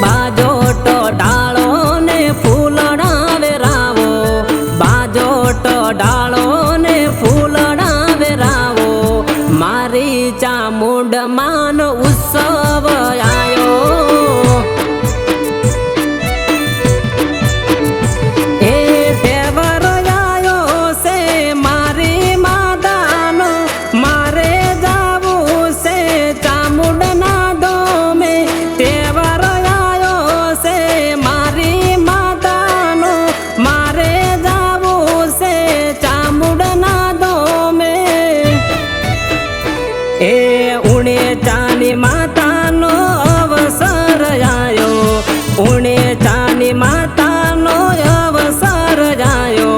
बाजोट डालो ने फूलड़ा वेरावो, बाजोट डालो ने फूलड़ा वेरावो, मारी चामुंड मान उत्सव आयो। उणे चानी माता नो अवसर आयो, उणे चानी माता नो अवसर आयो,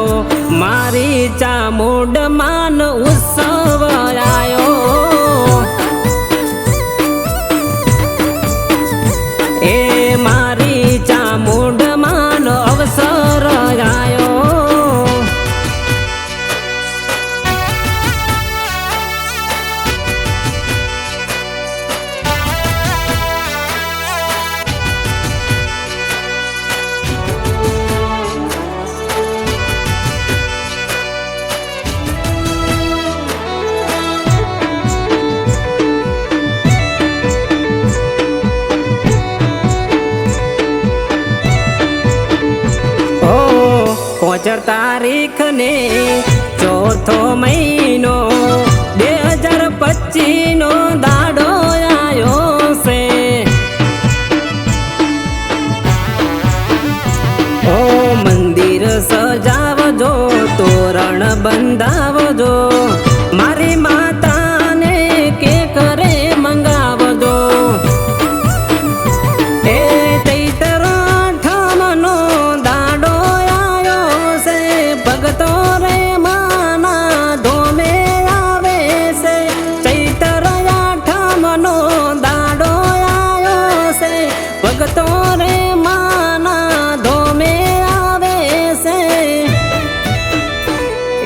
मारी चामुंड मान उत्सव आयो। ए मारी चामुंड मान अवसर आयो। पोचर तारीख ने चौथो महीनो 2025 नो दाड़ो आयो से। ओ मंदिर सजावजो, तोरण बंधावजो, मारी माता ने के करे मंगावजो।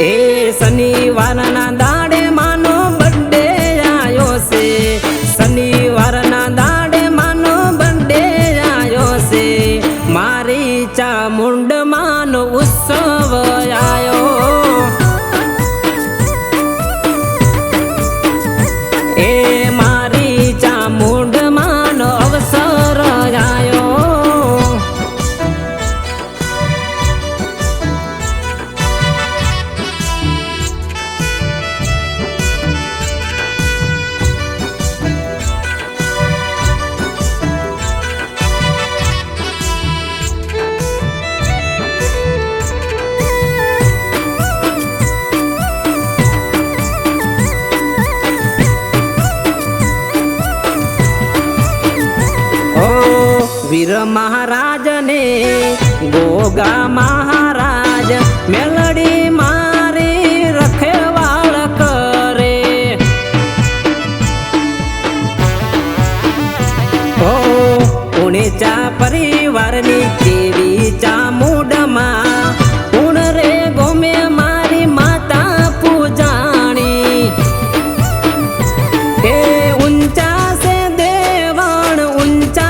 ए शनिवार ना दाड़े मानो बर्थडे आयो से, शनिवार ना दाड़े मानो बर्थडे आयो से, मारी चामुंड मान उत्सव आयो। ए मारी चामुंड मान अवसर आयो। वीर महाराज ने गोगा महाराज मेलडी मारी रखेवाल करे। ओ पुणेचा परिवार नी देवी चामुंड मां, पुण रे गोमे मारी माता पूजाणी। ए ऊंचा से देवण, ऊंचा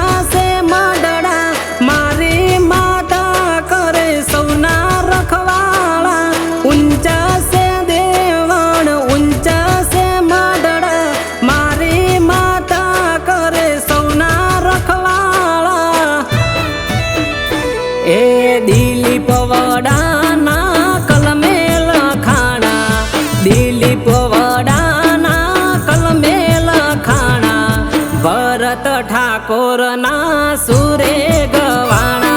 ए दिलीप वडाना कलमे लखाणा, दिलीप वडाना कलमे लखाणा, भरत ठाकोर ना सुरे गवाणा।